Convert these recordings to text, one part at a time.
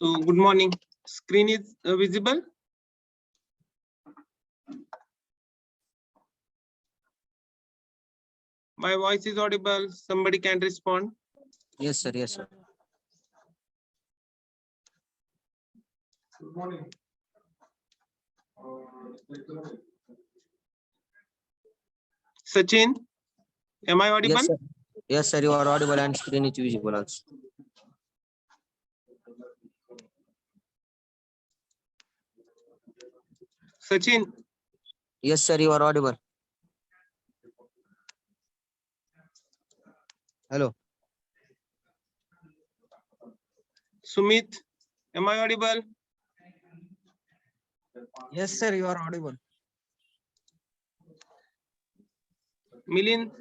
So good morning. Screen is visible. My voice is audible. Somebody can respond. Yes, sir. Yes, sir. Good morning. Sachin, am I audible? Yes, sir. Yes, sir. You are audible and screen is visible also. Sachin, Yes, sir. You are audible. Hello. Sumit, am I audible? Yes, sir, you are audible. Milind,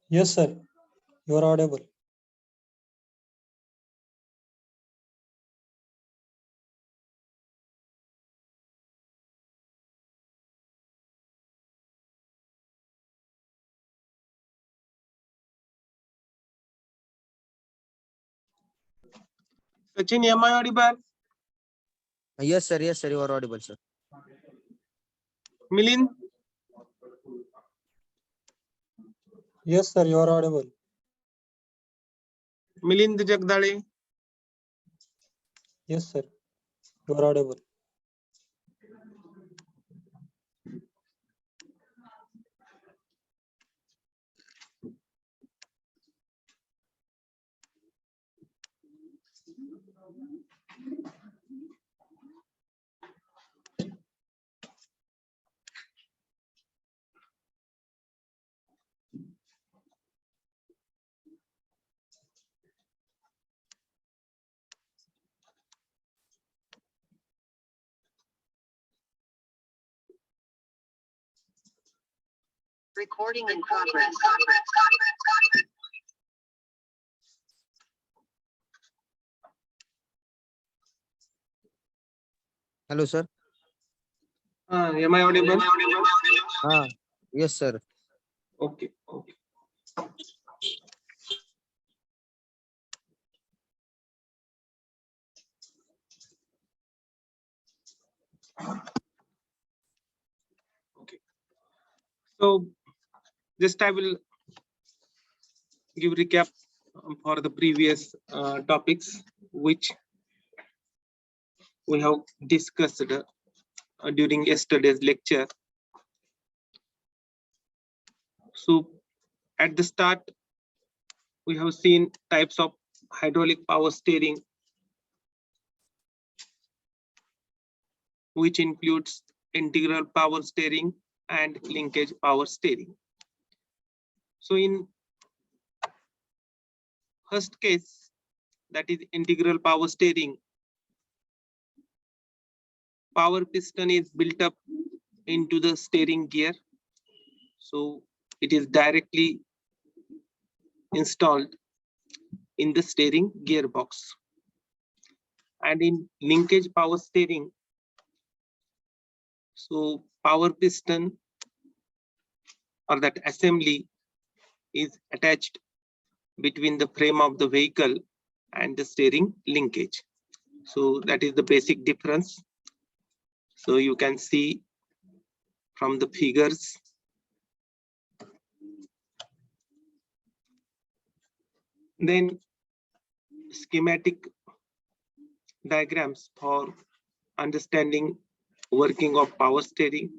Yes, sir, you are audible. Sachin, am I audible? Yes, sir. Yes, sir. You are audible, sir. Milind, Yes, sir, you are audible. Milind Jagdale, Yes, sir, you are audible. Recording in progress. Hello, sir. am I audible? Yes, sir. Okay, okay. Okay. So just I will give recap for the previous topics which we have discussed during yesterday's lecture. So at the start, we have seen types of hydraulic power steering, which includes integral power steering and linkage power steering. So in first case, that is integral power steering, power piston is built up into the steering gear. So it is directly installed in the steering gearbox. And in linkage power steering, so power piston or that assembly is attached between the frame of the vehicle and the steering linkage. So that is the basic difference. So you can see from the figures. Then schematic diagrams for understanding working of power steering.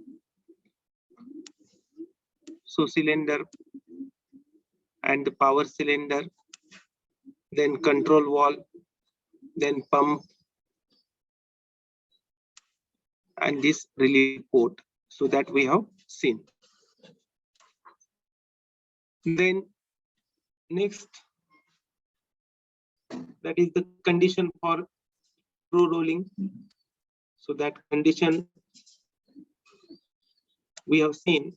So cylinder and the power cylinder, then control valve, then pump, and this relay port. So that we have seen. Then next, that is the condition for through rolling. So that condition we have seen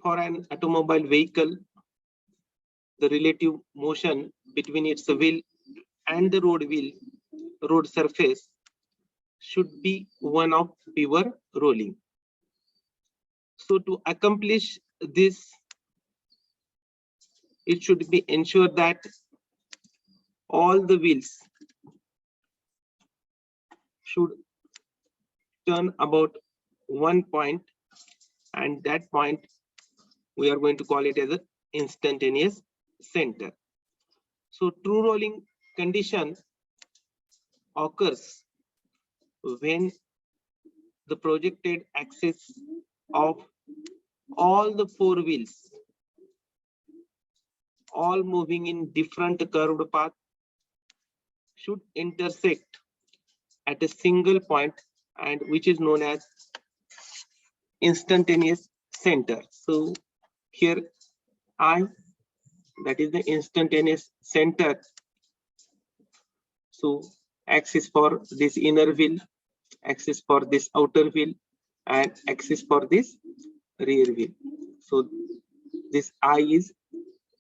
for an automobile vehicle, the relative motion between its wheel and the road surface should be one of pure rolling. So to accomplish this, it should be ensured that all the wheels should turn about 1 point, and that point we are going to call it as an instantaneous center. So true rolling condition occurs when the projected axis of all the 4 wheels, all moving in different curved path, should intersect at a single point, and which is known as instantaneous center. So here I, that is the instantaneous center. So axis for this inner wheel, axis for this outer wheel, and axis for this rear wheel. So this I is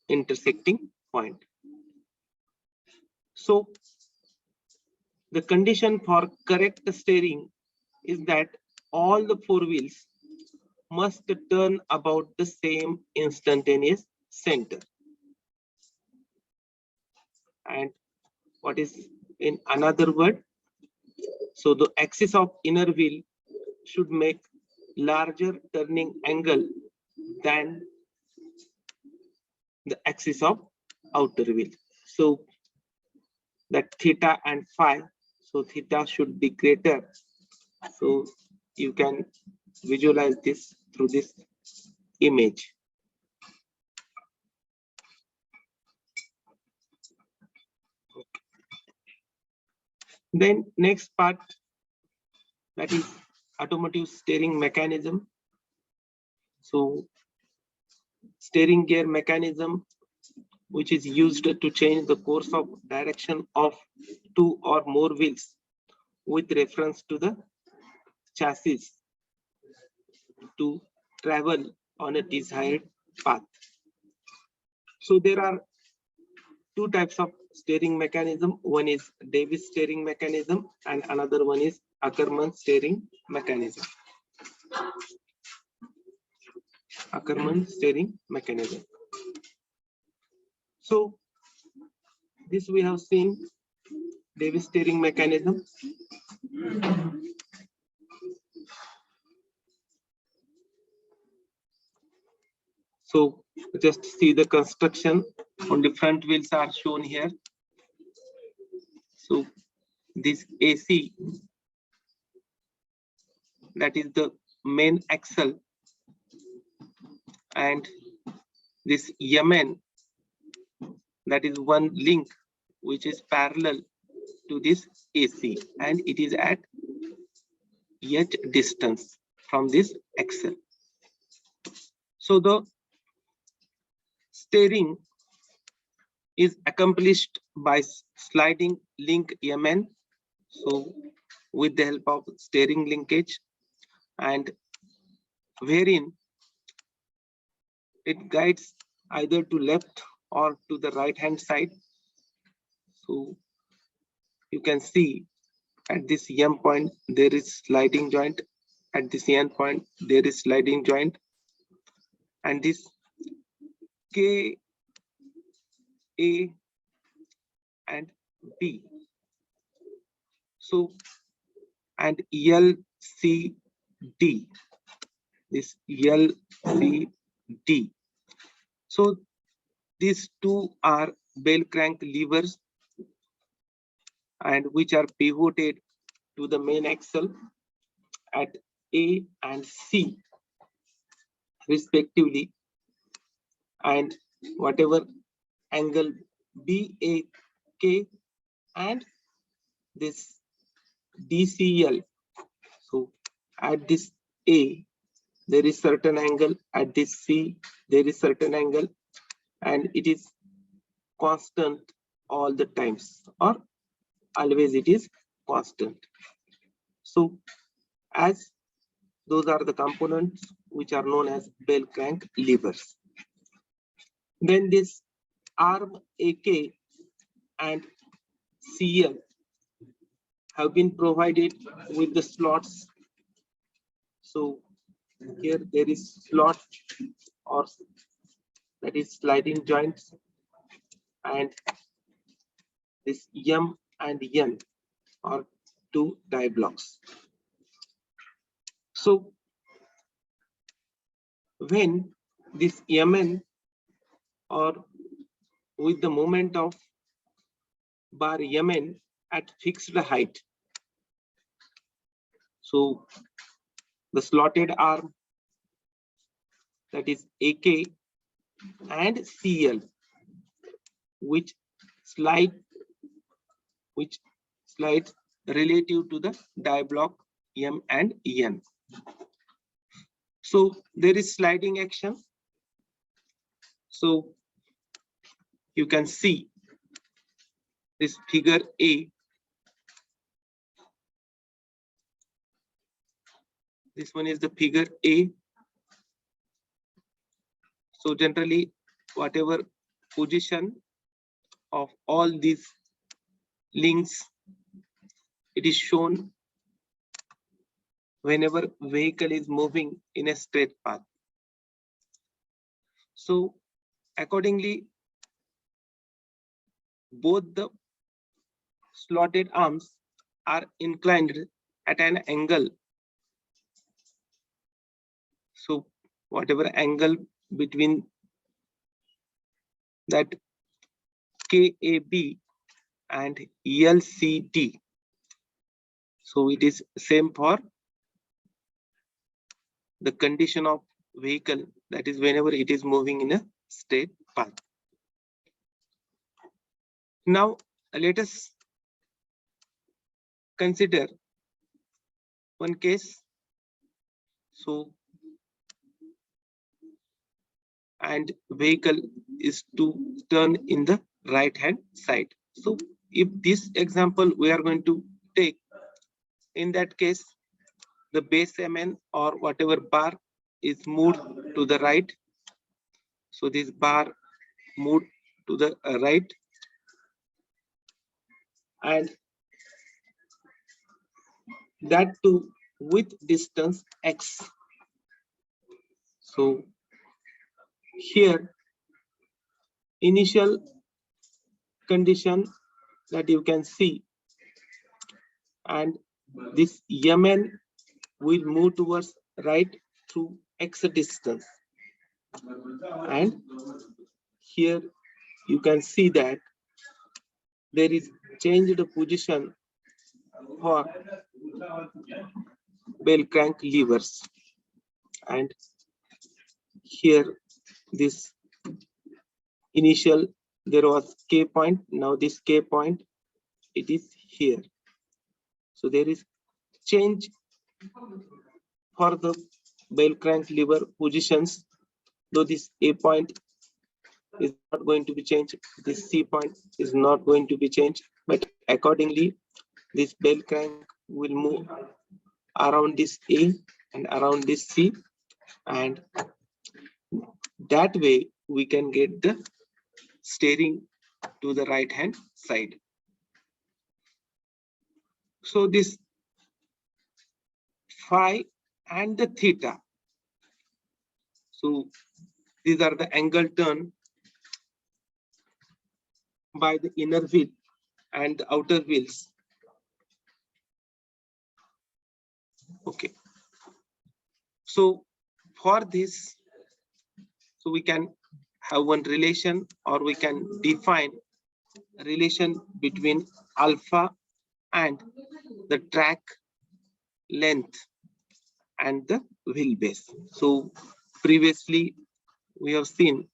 intersecting point. So the condition for correct steering is that all the 4 wheels must turn about the same instantaneous center. And what is in another word? So the axis of inner wheel should make larger turning angle than the axis of outer wheel. So that theta and phi, so theta should be greater. So you can visualize this through this image. Then next part, that is automotive steering mechanism. So steering gear mechanism, which is used to change the course of direction of 2 or more wheels with reference to the chassis to travel on a desired path. So there are 2 types of steering mechanism. One is Davis steering mechanism and another one is Ackermann steering mechanism. Ackermann steering mechanism. So this we have seen Davis steering mechanism. So just see the construction on the front wheels are shown here. So this AC, that is the main axle, and this MN, that is one link which is parallel to this AC, and it is at h distance from this axle. So the steering is accomplished by sliding link MN, so with the help of steering linkage, and wherein it guides either to left or to the right hand side. So you can see at this M point there is sliding joint, at this N point there is sliding joint, and this K, A and B. So and L, C, D, this L, C, D. So these 2 are bell crank levers, and which are pivoted to the main axle at A and C respectively, and whatever angle BAK and this DCL. So at this A there is certain angle, at this C there is certain angle, and it is constant all the times, or always it is constant. So as those are the components which are known as bell crank levers. Then this arm AK and CL have been provided with the slots. So here there is slot or that is sliding joints, and this M and N are two die blocks. So when this Mn or with the moment of bar Mn at fixed height, so the slotted arm, that is AK and CL, which slides relative to the die block M and N. So there is sliding action. So you can see this figure A. This one is the figure A. So generally, whatever position of all these links, it is shown whenever vehicle is moving in a straight path. So accordingly, both the slotted arms are inclined at an angle. So whatever angle between that KAB and LCD. So it is same for the condition of vehicle, that is whenever it is moving in a straight path. Now let us consider one case. So and vehicle is to turn in the right hand side. So if this example we are going to take, in that case the base Mn or whatever bar is moved to the right. So this bar moved to the right, and that too with distance x. So here initial condition that you can see, and this Mn will move towards right through x distance, and here you can see that there is changed position for bell crank levers, and here this initial there was K point, now this K point it is here. So there is change for the bell crank lever positions, though this A point is not going to be changed, this C point is not going to be changed, but accordingly this bell crank will move around this A and around this C, and that way we can get the steering to the right hand side. So this phi and the theta, so these are the angle turn by the inner wheel and the outer wheels. Okay, so for this, so we can have one relation, or we can define a relation between alpha and the track length and the wheelbase. So previously we have seen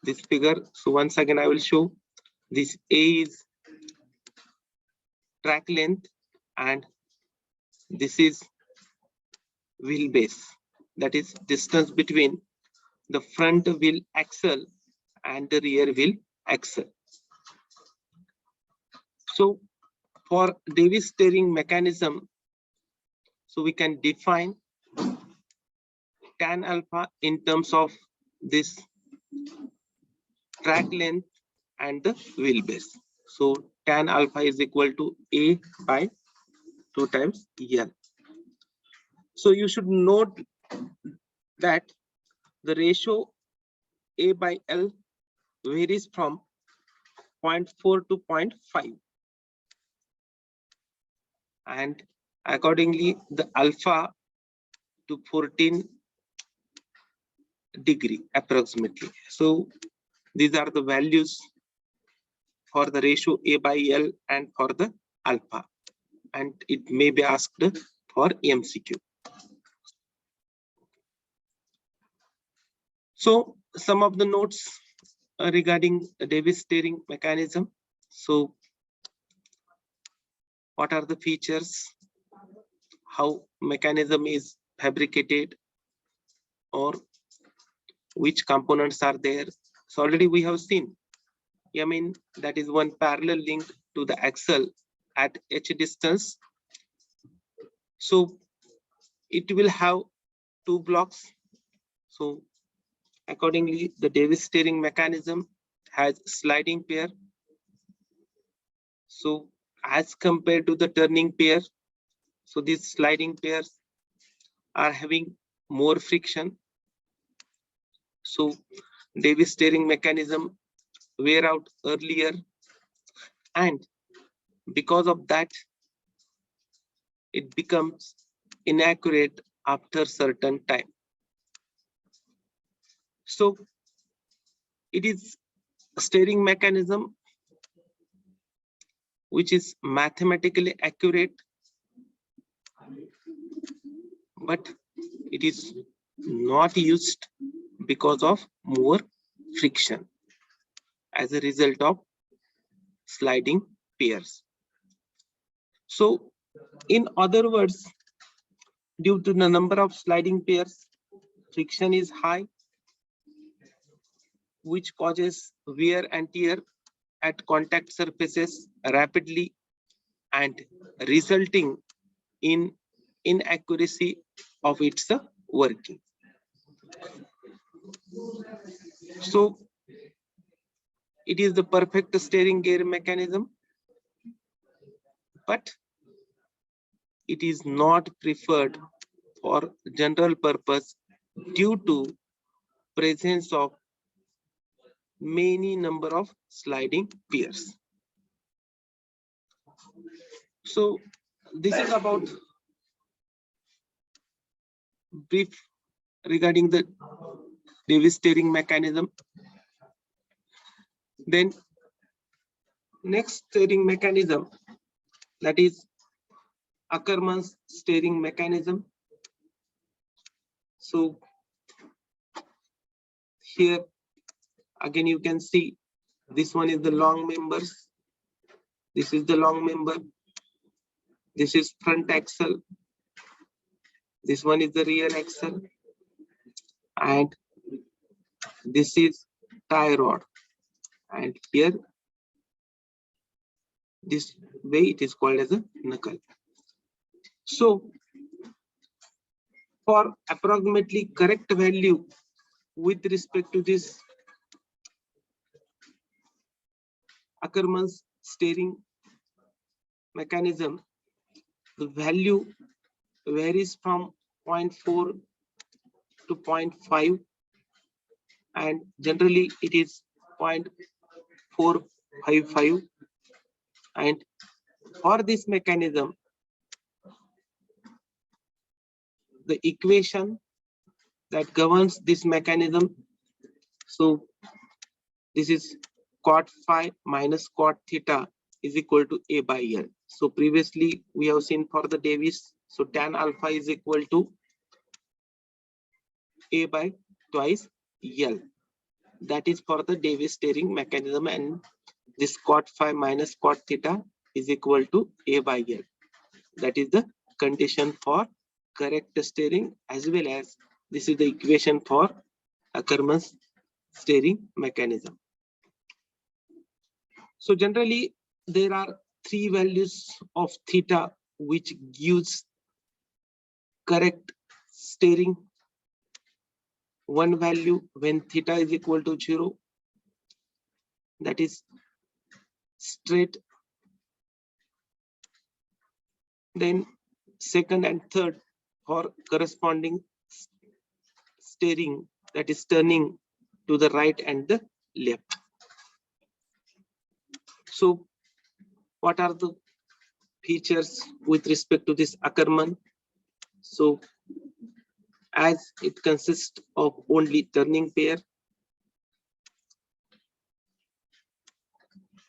this figure. So once again I will show. This A is track length and this is wheelbase, that is distance between the front wheel axle and the rear wheel axle. So for Davis steering mechanism, so we can define tan alpha in terms of this track length and the wheelbase. So tan alpha is equal to A by 2 times L. So you should note that the ratio A by L varies from 0.4 to 0.5. And accordingly, the alpha to 14 degree approximately. So these are the values for the ratio A by L and for the alpha. And it may be asked for MCQ. So some of the notes regarding the Davis steering mechanism. So what are the features? How mechanism is fabricated, or which components are there? So already we have seen, I mean, that is one parallel link to the axle at h distance. So it will have two blocks. So accordingly, the Davis steering mechanism has sliding pair. So as compared to the turning pair, so these sliding pairs are having more friction. So Davis steering mechanism wear out earlier, and because of that, it becomes inaccurate after certain time. So it is a steering mechanism which is mathematically accurate, but it is not used because of more friction as a result of sliding pairs. So in other words, due to the number of sliding pairs, friction is high, which causes wear and tear at contact surfaces rapidly and resulting in inaccuracy of its working. So it is the perfect steering gear mechanism, but it is not preferred for general purpose due to presence of many number of sliding pairs. So this is about brief regarding the Davis steering mechanism. Then next steering mechanism, that is Ackermann's steering mechanism. So here again you can see this one is the long members, this is the long member, this is front axle, this one is the rear axle, and this is tie rod, and here this way it is called as a knuckle. So for approximately correct value with respect to this Ackermann's steering mechanism, the value varies from 0.4 to 0.5, and generally it is 0.455. And for this mechanism, the equation that governs this mechanism, so this is cot phi minus cot theta is equal to A by L. So previously we have seen for the Davis, so tan alpha is equal to A by twice L. That is for the Davis steering mechanism, and this cot phi minus cot theta is equal to A by L. That is the condition for correct steering, as well as this is the equation for Ackermann's steering mechanism. So generally there are three values of theta which gives correct steering. One value when theta is equal to 0, that is straight. Then second and third for corresponding steering that is turning to the right and the left. So what are the features with respect to this Ackermann? So as it consists of only turning pair,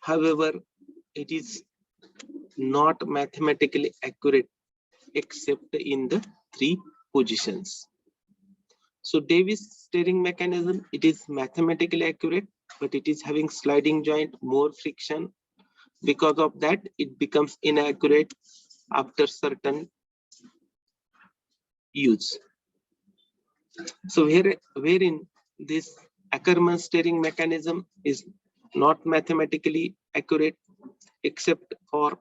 however, it is not mathematically accurate except in the 3 positions. So Davis steering mechanism, it is mathematically accurate, but it is having sliding joint, more friction. Because of that, it becomes inaccurate after certain use. So wherein this Ackermann steering mechanism is not mathematically accurate except for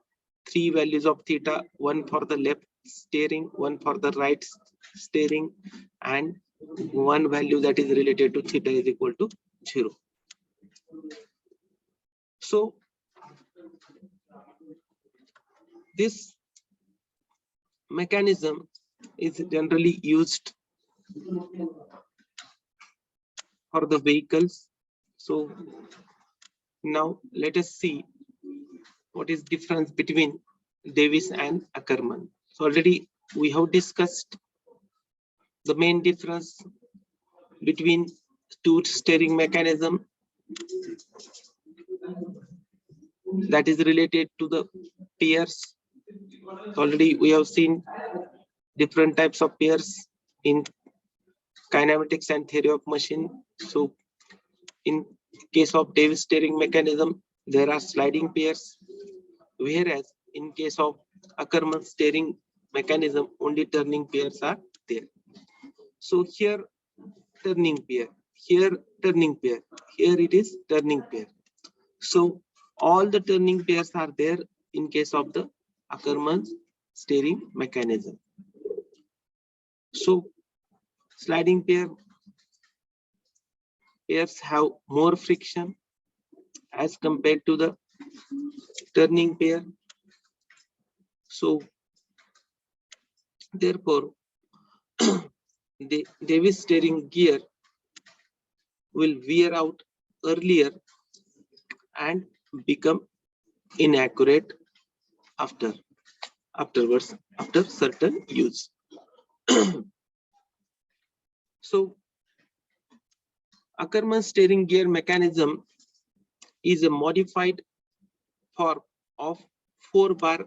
3 values of theta, one for the left steering, one for the right steering, and one value that is related to theta is equal to 0. So this mechanism is generally used for the vehicles. So now let us see what is difference between Davis and Ackermann. So already we have discussed the main difference between 2 steering mechanism, that is related to the pairs. Already we have seen different types of pairs in kinematics and theory of machine. So in case of Davis steering mechanism, there are sliding pairs, whereas in case of Ackermann steering mechanism, only turning pairs are there. So here turning pair, here turning pair, here it is turning pair. So all the turning pairs are there in case of the Ackermann steering mechanism. So sliding pairs have more friction as compared to the turning pair. So therefore the Davis steering gear will wear out earlier and become inaccurate afterwards after certain use. So Ackermann steering gear mechanism is a modified form of 4-bar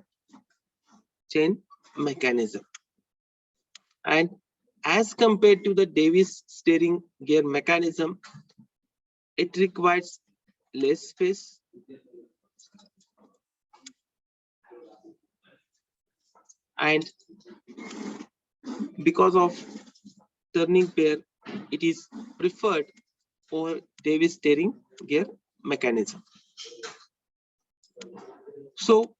chain mechanism, and as compared to the Davis steering gear mechanism, it requires less space, and because of turning pair, it is preferred over Davis steering gear mechanism. So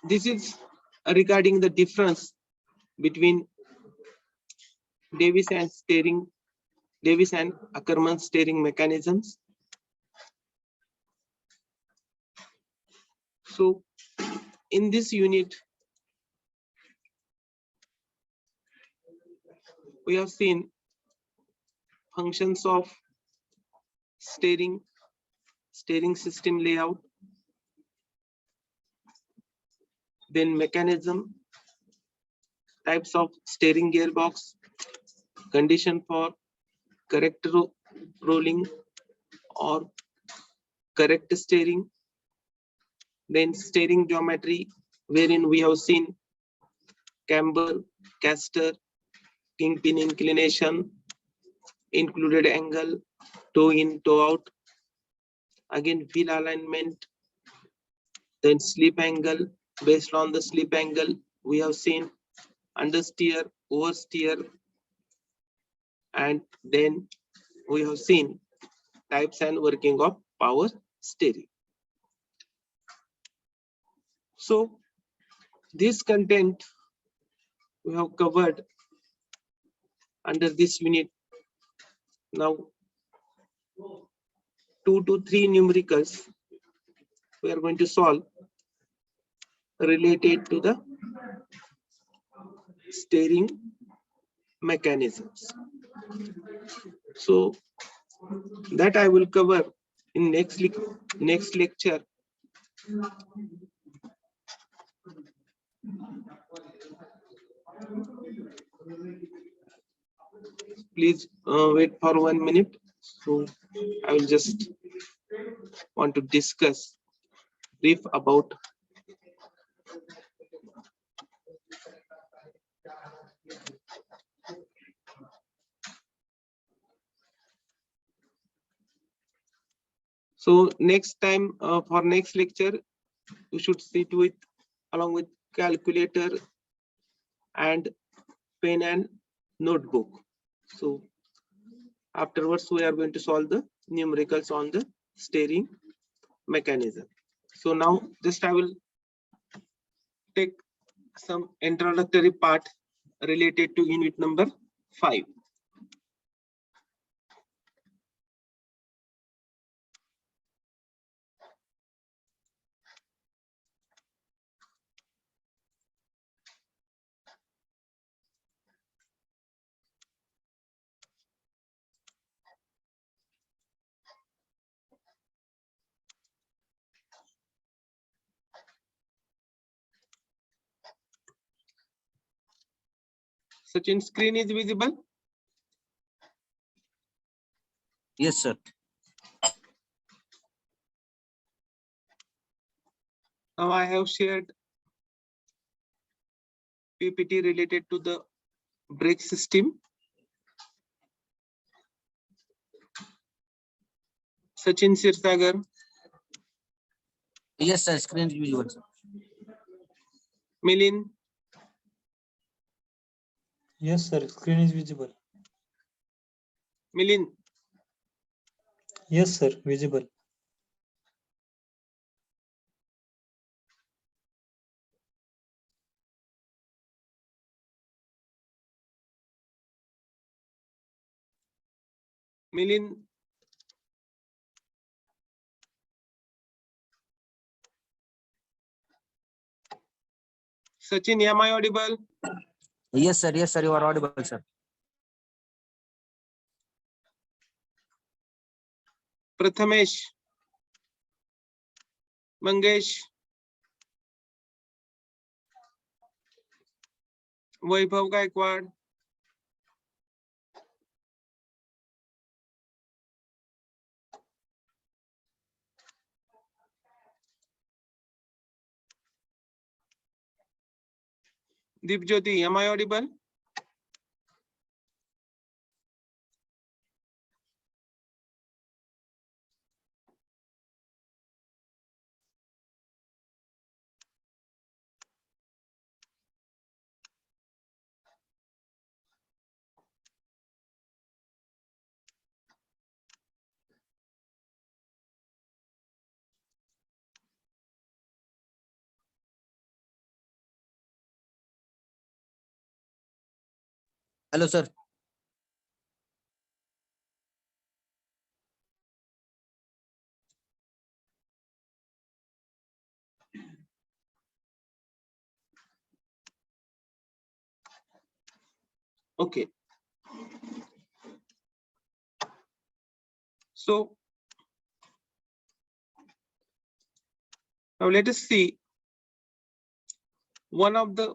this is regarding the difference between Davis and Ackermann steering mechanisms. So in this unit, we have seen functions of steering system layout, then mechanism, types of steering gearbox, condition for correct rolling or correct steering, then steering geometry, wherein we have seen camber, caster, kingpin inclination, included angle, toe in, toe out, again wheel alignment, then slip angle. Based on the slip angle, we have seen understeer, oversteer, and then we have seen types and working of power steering. So this content we have covered under this unit. Now 2 to 3 numericals we are going to solve related to the steering mechanisms. So that I will cover in next lecture. Please wait for 1 minute. So I will just want to discuss brief about so next time for next lecture you should sit with along with calculator and pen and notebook. So afterwards we are going to solve the numericals on the steering mechanism. So now just I will take some introductory part related to unit number 5. Sachin, screen is visible. Yes, sir. Now I have shared PPT related to the brake system. Sachin Sirsagar, Yes, sir. Screen is visible, sir. Milin, Yes, sir. Screen is visible. Milin, Yes, sir. Visible. Milin, Sachin, am I audible? Yes, sir. Yes, sir. You are audible, sir. Prathamesh, Mangesh, Vaibhav Gaikwad, Deepjyoti, am I audible? Hello, sir. Okay. So now let us see one of the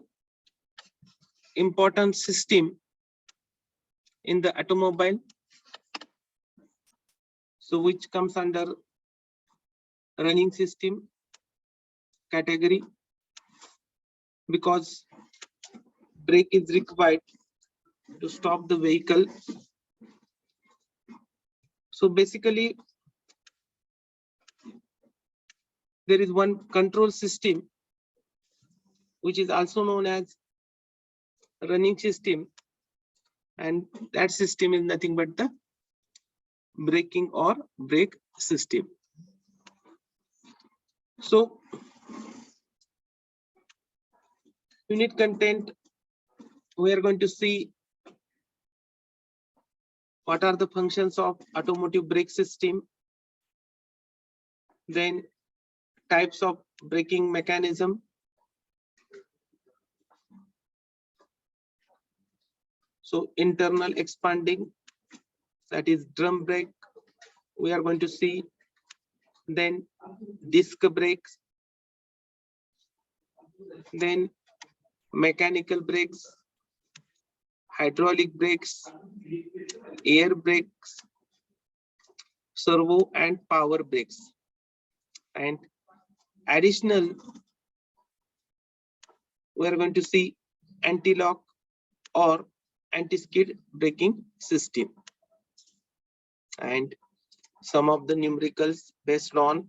important system in the automobile. So which comes under running system category because brake is required to stop the vehicle. So basically there is one control system which is also known as running system, and that system is nothing but the braking or brake system. So unit content, we are going to see what are the functions of automotive brake system, then types of braking mechanism, so internal expanding that is drum brake, we are going to see. Then disc brakes, then mechanical brakes, hydraulic brakes, air brakes, servo and power brakes, and additional we are going to see anti-lock or anti-skid braking system, and some of the numericals based on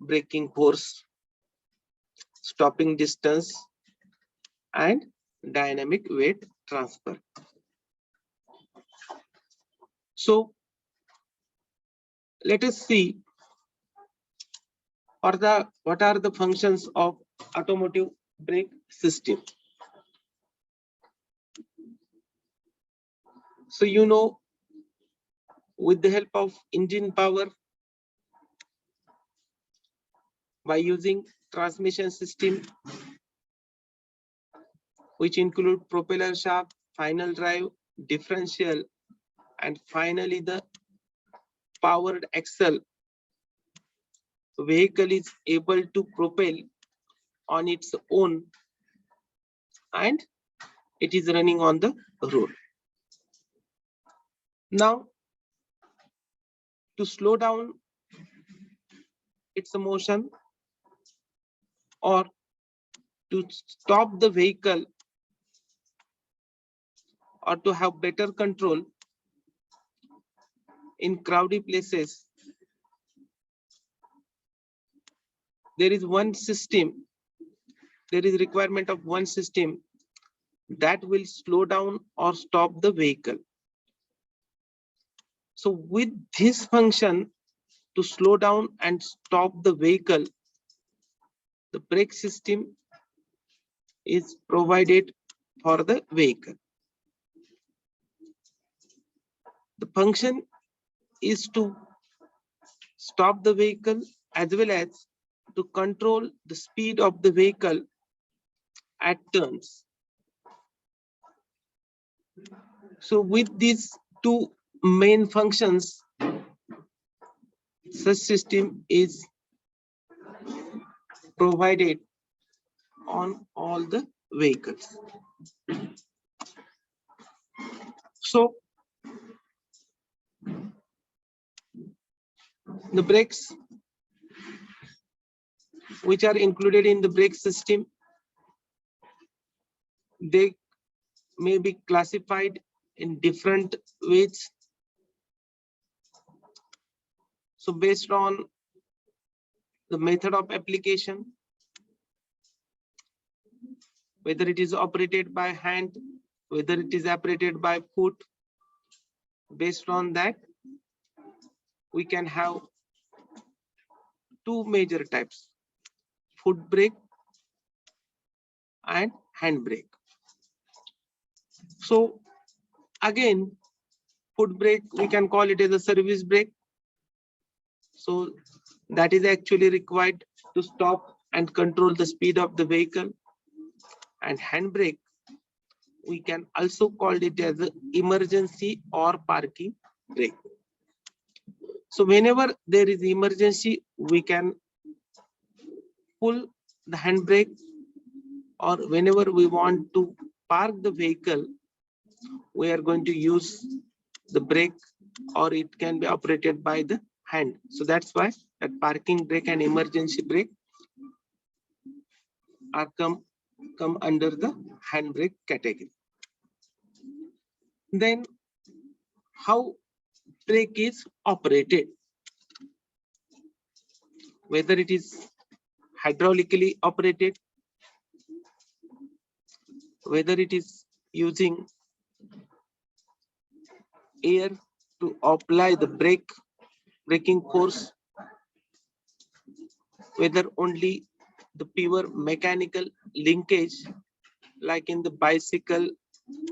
braking force, stopping distance, and dynamic weight transfer. So let us see what are the functions of automotive brake system. So you know, with the help of engine power, by using transmission system which include propeller shaft, final drive, differential, and finally the powered axle, vehicle is able to propel on its own and it is running on the road. Now, to slow down its motion or to stop the vehicle or to have better control in crowded places, there is one system, there is requirement of one system that will slow down or stop the vehicle. So with this function to slow down and stop the vehicle, the brake system is provided for the vehicle. The function is to stop the vehicle as well as to control the speed of the vehicle at turns. So with these two main functions, such system is provided on all the vehicles. So the brakes which are included in the brake system, they may be classified in different ways. So based on the method of application, whether it is operated by hand, whether it is operated by foot, based on that, we can have two major types, foot brake and hand brake. So again, foot brake, we can call it as a service brake. So that is actually required to stop and control the speed of the vehicle. And hand brake, we can also call it as an emergency or parking brake. So whenever there is emergency, we can pull the hand brake, or whenever we want to park the vehicle, we are going to use the brake, or it can be operated by the hand. So that's why that parking brake and emergency brake are come under the hand brake category. Then how brake is operated, whether it is hydraulically operated, whether it is using air to apply the braking force, whether only the pure mechanical linkage like in the bicycle,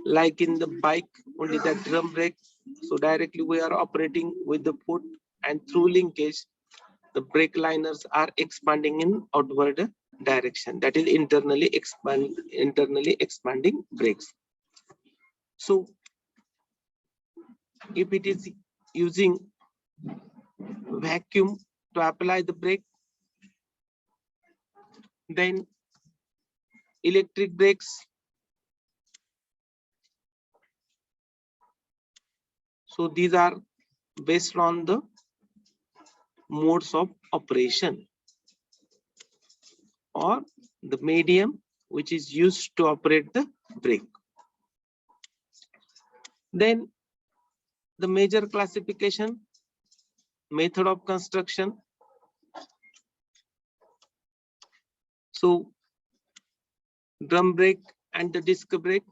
like in the bike, only the drum brake. So directly we are operating with the foot, and through linkage the brake liners are expanding in outward direction, that is internally expanding brakes. So if it is using vacuum to apply the brake, then electric brakes. So these are based on the modes of operation or the medium which is used to operate the brake. Then the major classification, method of construction. So drum brake and the disc brake.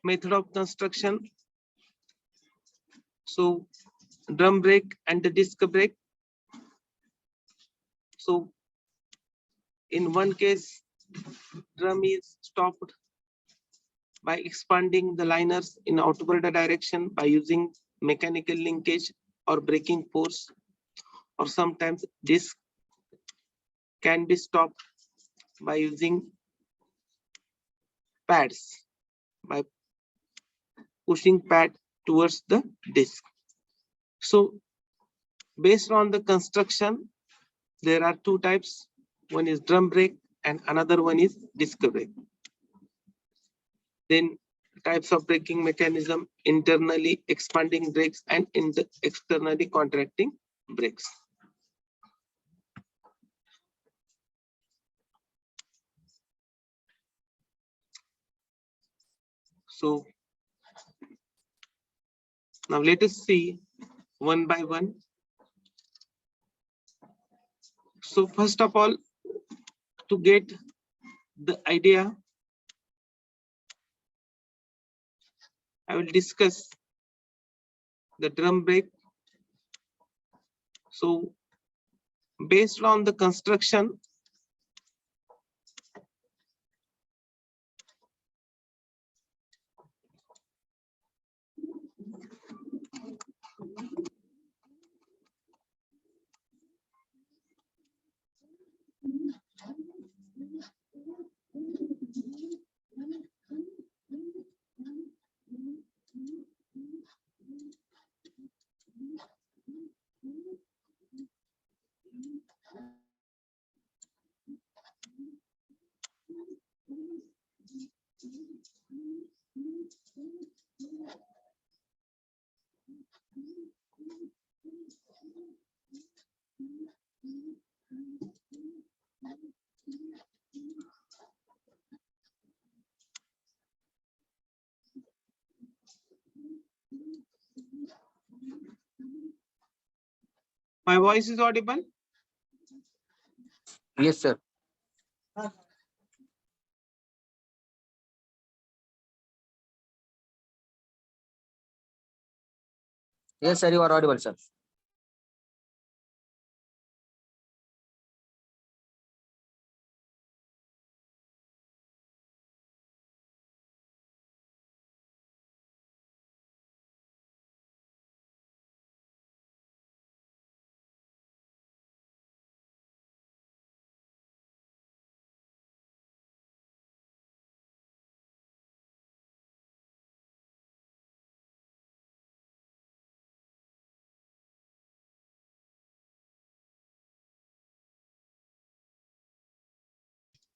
Method of construction. So drum brake and the disc brake. So in one case, drum is stopped by expanding the liners in outward direction by using mechanical linkage or braking force, or sometimes disc can be stopped by using pads, by pushing pad towards the disc. So based on the construction, there are two types. One is drum brake and another one is disc brake. Then types of braking mechanism: internally expanding brakes and externally contracting brakes. So now let us see one by one. So first of all, to get the idea, I will discuss the drum brake. So based on the construction, my voice is audible. Yes, sir. Yes, sir, you are audible, sir.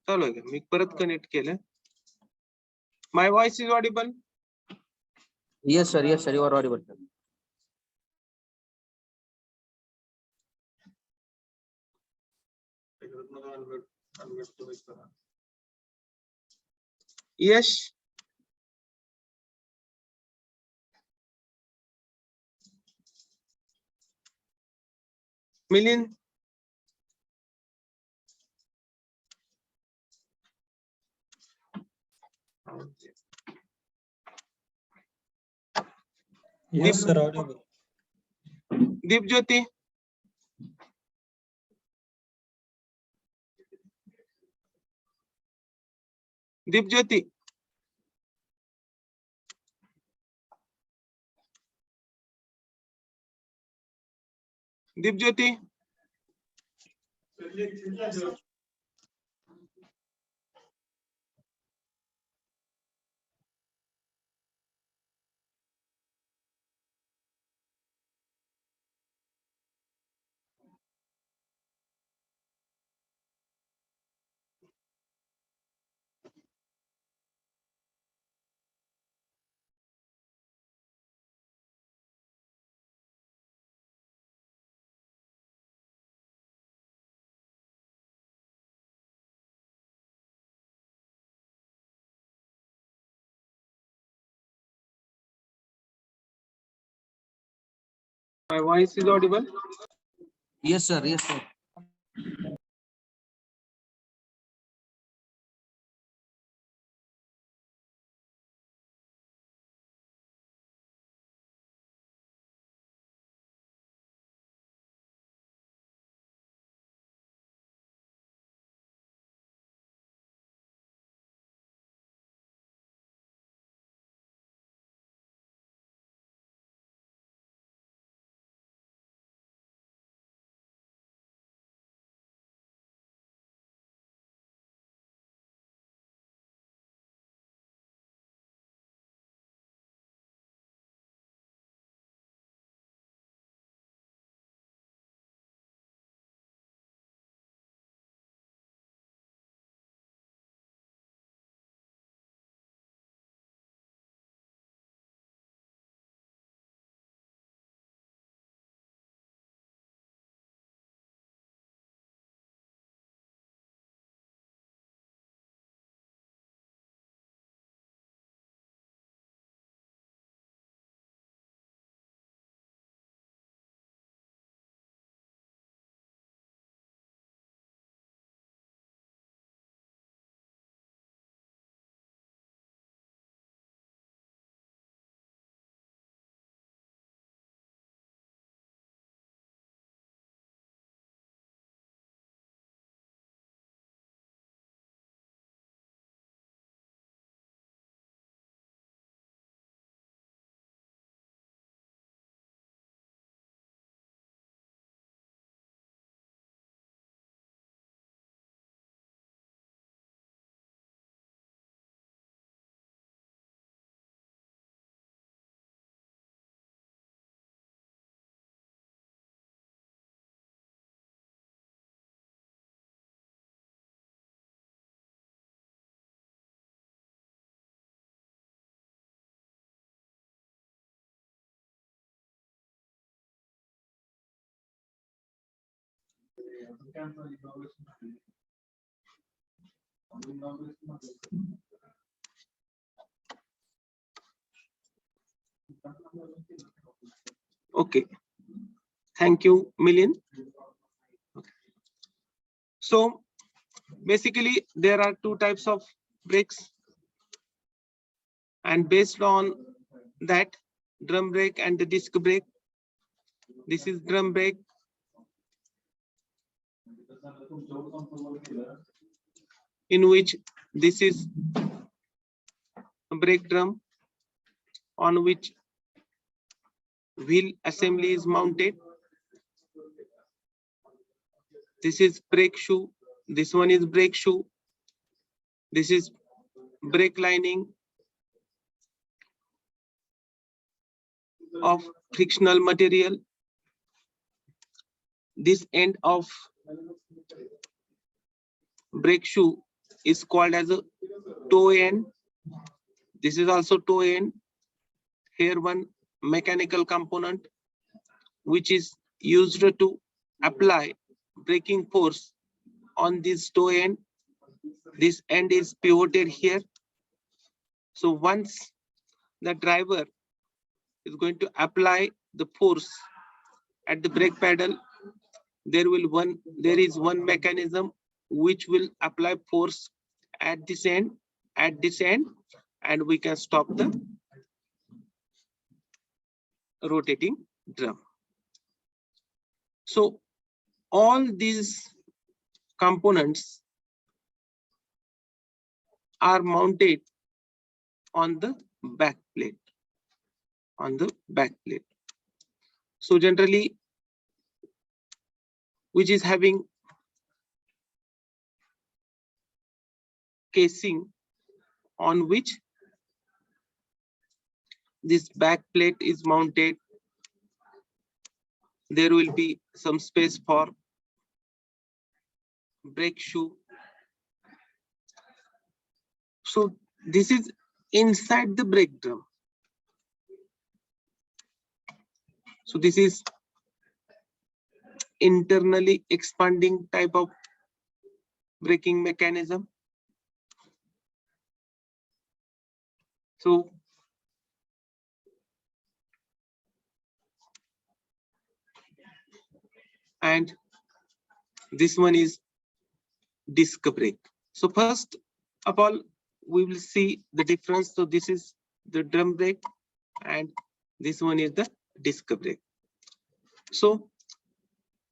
चालू आहे का? मी परत connect केलं. My voice is audible. Yes, sir, you are audible, sir. Yes. Milind. Yes, sir, audible. Deep Jyoti. Deep Jyoti. Deep Jyoti. My voice is audible. Yes, sir. Yes, sir. Okay. Thank you, Milind. So basically, there are two types of brakes, and based on that, drum brake and the disc brake. This is drum brake. In which this is a brake drum on which wheel assembly is mounted. This is brake shoe. This one is brake shoe. This is brake lining of frictional material. This end of brake shoe is called as a toe end. This is also toe end. Here one mechanical component which is used to apply braking force on this toe end. This end is pivoted here. So once the driver is going to apply the force at the brake pedal, there is one mechanism which will apply force at this end, and we can stop the rotating drum. So all these components are mounted on the back plate. So generally, which is having casing on which this back plate is mounted. There will be some space for brake shoe. So this is inside the brake drum. So this is internally expanding type of braking mechanism. So and this one is disc brake. So first of all, we will see the difference. So this is the drum brake and this one is the disc brake. So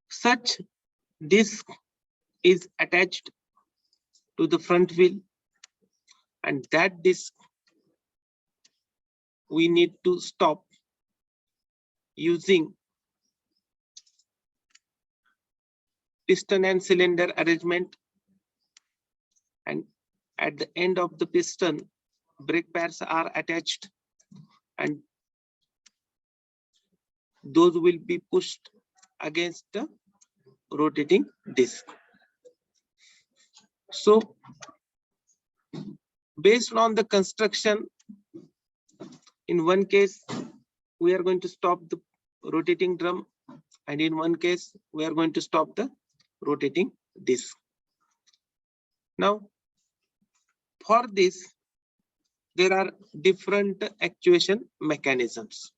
such disc is attached to the front wheel, and that disc we need to stop using piston and cylinder arrangement, and at the end of the piston brake pads are attached and those will be pushed against the rotating disc. So based on the construction, in one case we are going to stop the rotating drum, and in one case we are going to stop the rotating disc. Now for this there are different actuation mechanisms.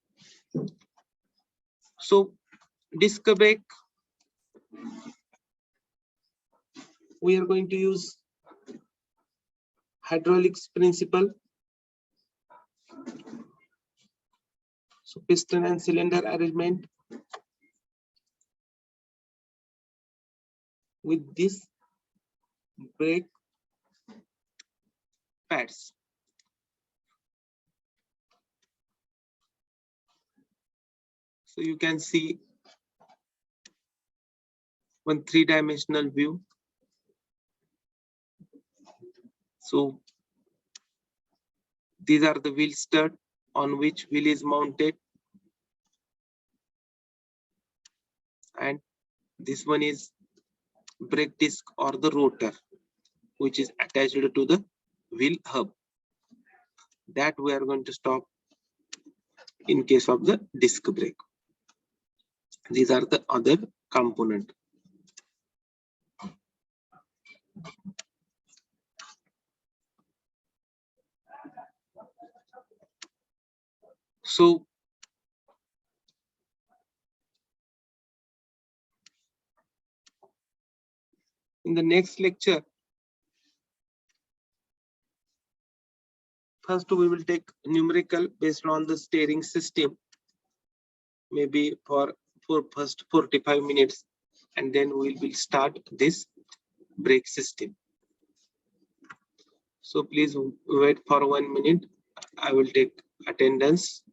So disc brake, we are going to use hydraulics principle. So piston and cylinder arrangement with this brake pads. So you can see one three-dimensional view. So these are the wheel stud on which wheel is mounted, and this one is brake disc or the rotor which is attached to the wheel hub, that we are going to stop in case of the disc brake. These are the other component. So in the next lecture, first we will take numerical based on the steering system, maybe for first 45 minutes, and then we will start this brake system. So please wait for 1 minute. I will take attendance.